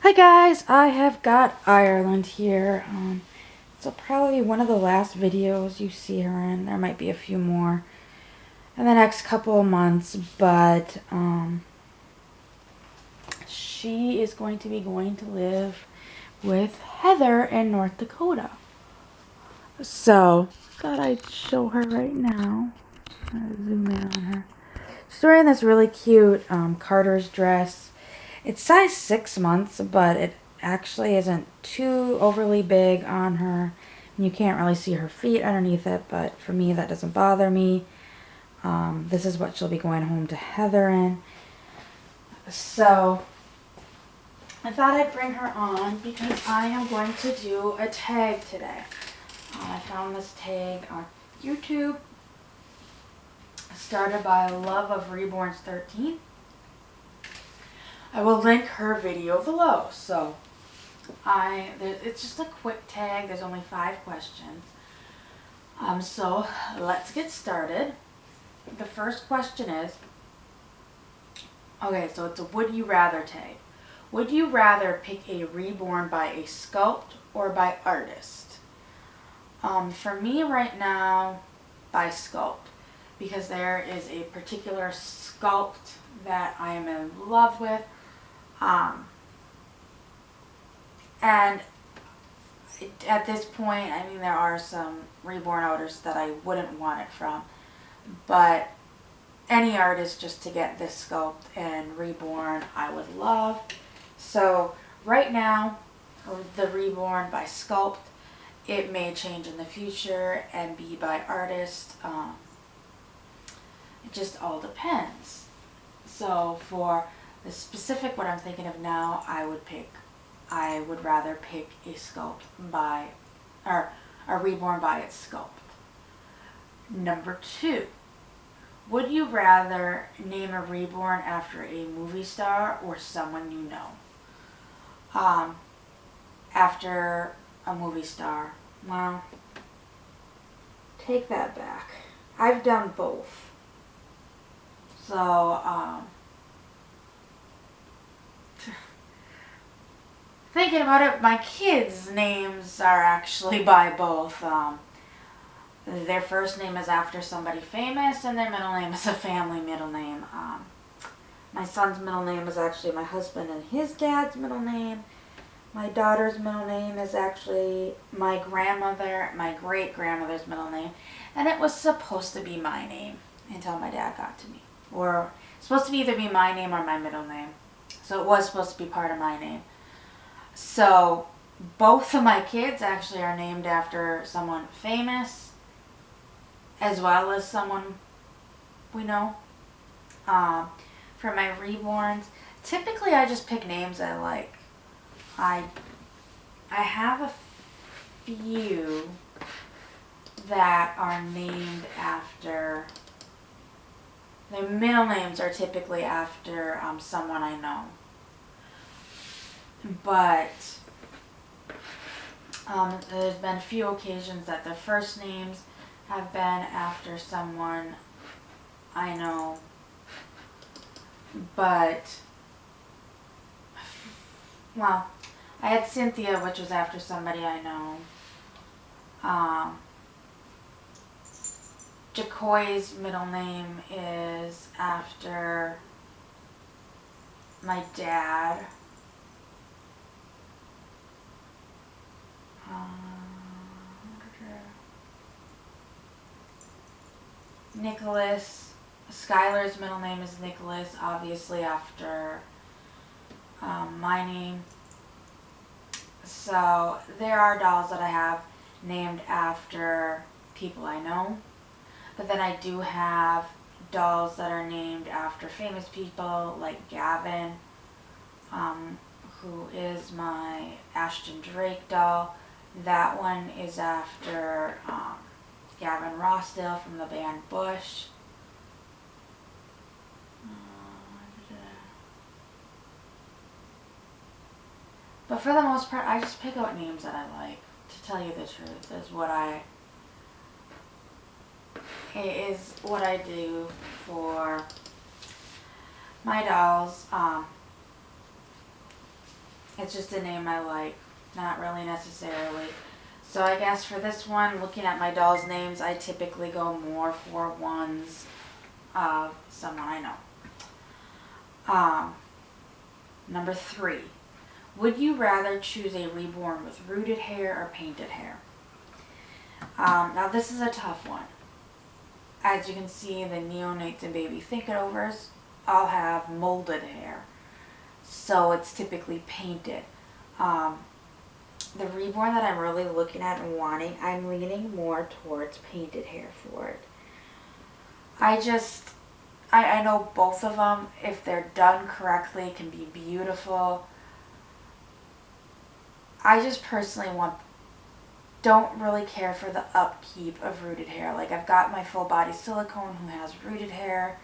Hi guys, I have got Ireland here. So probably one of the last videos you see her in. There might be a few more in the next couple of months, but she is going to be going to live with Heather in North Dakota. So thought I'd show her right now. I'll zoom in on her. She's wearing this really cute Carter's dress. It's size 6 months, but it actually isn't too overly big on her. You can't really see her feet underneath it, but for me that doesn't bother me. This is what she'll be going home to Heather in. So I thought I'd bring her on because I am going to do a tag today. I found this tag on YouTube, started by Love of Reborns 13. I will link her video below. So it's just a quick tag. There's only 5 questions. So let's get started. The first question is, okay, so it's a would you rather tag. Would you rather pick a reborn by a sculpt or by artist? For me right now, by sculpt, because there is a particular sculpt that I am in love with. And at this point, I mean, there are some reborn artists that I wouldn't want it from, but any artist just to get this sculpt and reborn, I would love. So right now, the reborn by sculpt, it may change in the future and be by artist. It just all depends. So for the specific what I'm thinking of now, I would rather pick a sculpt by, or a reborn by its sculpt. Number 2, would you rather name a reborn after a movie star or someone you know? After a movie star. Well, take that back. I've done both. So, thinking about it, my kids' names are actually by both. Their first name is after somebody famous, and their middle name is a family middle name. My son's middle name is actually my husband and his dad's middle name. My daughter's middle name is actually my grandmother, my great-grandmother's middle name. And it was supposed to be my name until my dad got to me. Or supposed to either be my name or my middle name. So it was supposed to be part of my name. So both of my kids actually are named after someone famous as well as someone we know. For my reborns, typically I just pick names I like. I have a few that are named after, their middle names are typically after someone I know. But there's been a few occasions that the first names have been after someone I know. But, well, I had Cynthia, which was after somebody I know. Jacoy's middle name is after my dad. Nicholas, Skylar's middle name is Nicholas, obviously after my name. So there are dolls that I have named after people I know, but then I do have dolls that are named after famous people like Gavin, who is my Ashton Drake doll. That one is after Gavin Rossdale from the band Bush. But for the most part, I just pick out names that I like. To tell you the truth, is what I do for my dolls. It's just a name I like, not really necessarily. So I guess for this one, looking at my dolls' names, I typically go more for ones of someone I know. Number 3. Would you rather choose a reborn with rooted hair or painted hair? Now this is a tough one. As you can see, the neonates and baby think-it-overs all have molded hair. So it's typically painted. The reborn that I'm really looking at and wanting, I'm leaning more towards painted hair for it. I know both of them, if they're done correctly, can be beautiful. I just personally don't really care for the upkeep of rooted hair. Like, I've got my full body silicone who has rooted hair,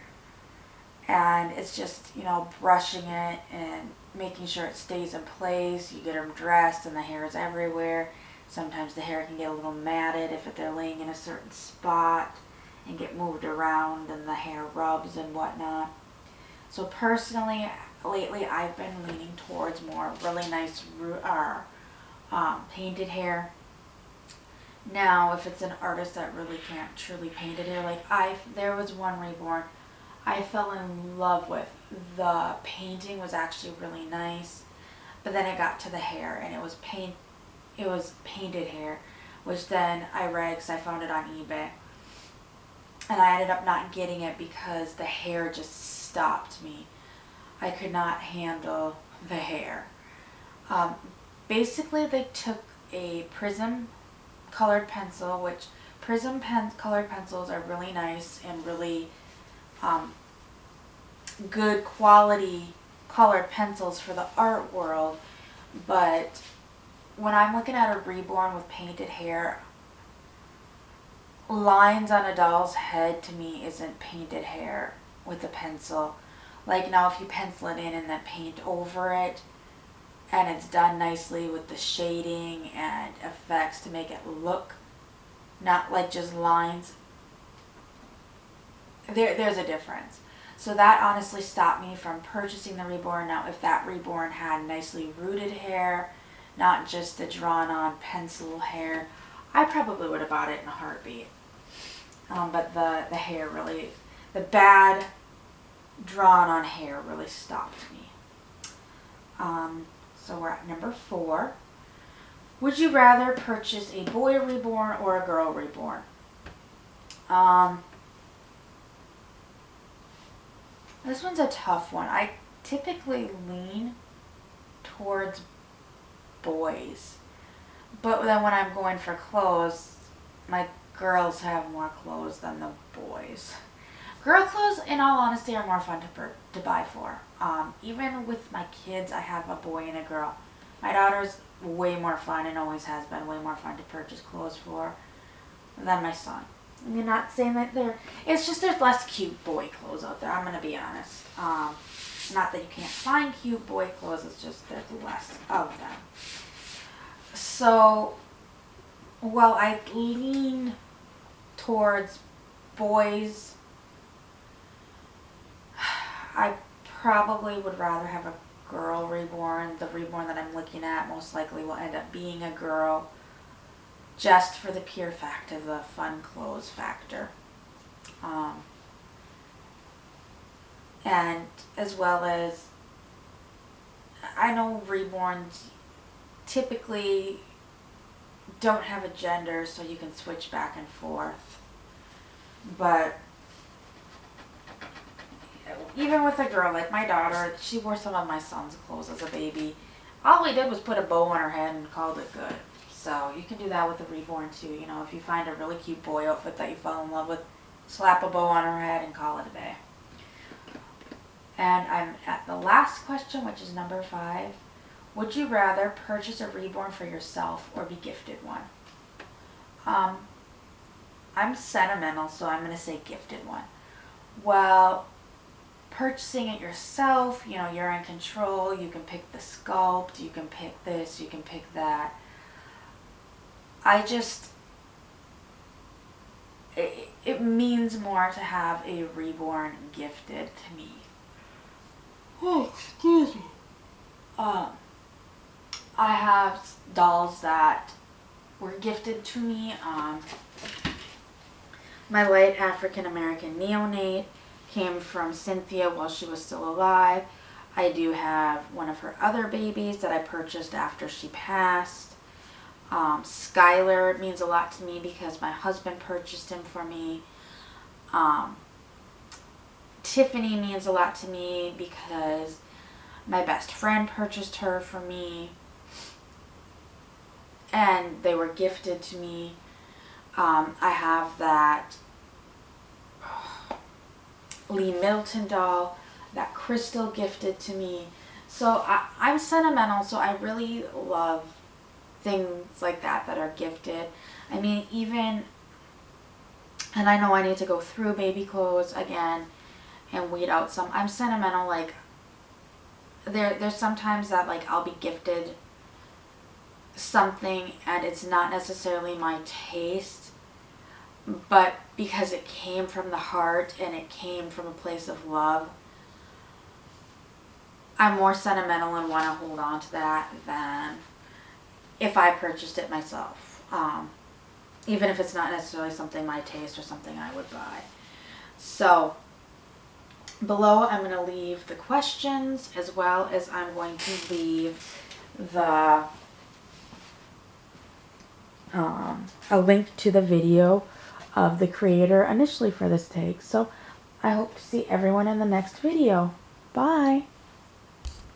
and it's just, you know, brushing it and making sure it stays in place. You get them dressed and the hair is everywhere. Sometimes the hair can get a little matted if they're laying in a certain spot and get moved around and the hair rubs and whatnot. So personally, lately I've been leaning towards more really nice painted hair. Now, if it's an artist that really can't truly paint it hair, like there was one reborn I fell in love with. The painting was actually really nice, but then it got to the hair and it was painted hair, which then I read because I found it on eBay, and I ended up not getting it because the hair just stopped me. I could not handle the hair. Basically, they took a prism colored pencil, which colored pencils are really nice and really good quality colored pencils for the art world, but when I'm looking at a reborn with painted hair, lines on a doll's head to me isn't painted hair with a pencil. Like, now if you pencil it in and then paint over it, and it's done nicely with the shading and effects to make it look not like just lines, there's a difference. So that honestly stopped me from purchasing the reborn. Now, if that reborn had nicely rooted hair, not just the drawn on pencil hair, I probably would have bought it in a heartbeat. But the hair really, the bad drawn on hair really stopped me. So we're at number 4. Would you rather purchase a boy reborn or a girl reborn? This one's a tough one. I typically lean towards boys, but then when I'm going for clothes, my girls have more clothes than the boys. Girl clothes, in all honesty, are more fun to buy for. Even with my kids, I have a boy and a girl. My daughter's way more fun and always has been way more fun to purchase clothes for than my son. I mean, not saying that it's just there's less cute boy clothes out there, I'm going to be honest. Not that you can't find cute boy clothes, it's just there's less of them. So, while I lean towards boys, I probably would rather have a girl reborn. The reborn that I'm looking at most likely will end up being a girl, just for the pure fact of the fun clothes factor. And as well as, I know reborns typically don't have a gender, so you can switch back and forth. But even with a girl, like my daughter, she wore some of my son's clothes as a baby. All we did was put a bow on her head and called it good. So you can do that with a reborn too. You know, if you find a really cute boy outfit that you fall in love with, slap a bow on her head and call it a day. And I'm at the last question, which is number 5. Would you rather purchase a reborn for yourself or be gifted one? I'm sentimental, so I'm going to say gifted one. Well, purchasing it yourself, you know, you're in control. You can pick the sculpt, you can pick this, you can pick that. It means more to have a reborn gifted to me. Oh, excuse me. I have dolls that were gifted to me. My light African American neonate came from Cynthia while she was still alive. I do have one of her other babies that I purchased after she passed. Skylar means a lot to me because my husband purchased him for me. Tiffany means a lot to me because my best friend purchased her for me. And they were gifted to me. I have that Lee Middleton doll that Crystal gifted to me. So I'm sentimental, so I really love things like that that are gifted. I mean, even, and I know I need to go through baby clothes again and weed out some. I'm sentimental, like, there's sometimes that, like, I'll be gifted something and it's not necessarily my taste, but because it came from the heart and it came from a place of love, I'm more sentimental and want to hold on to that than if I purchased it myself, even if it's not necessarily something my taste or something I would buy. So below I'm going to leave the questions, as well as I'm going to leave the a link to the video of the creator initially for this take. So I hope to see everyone in the next video. Bye!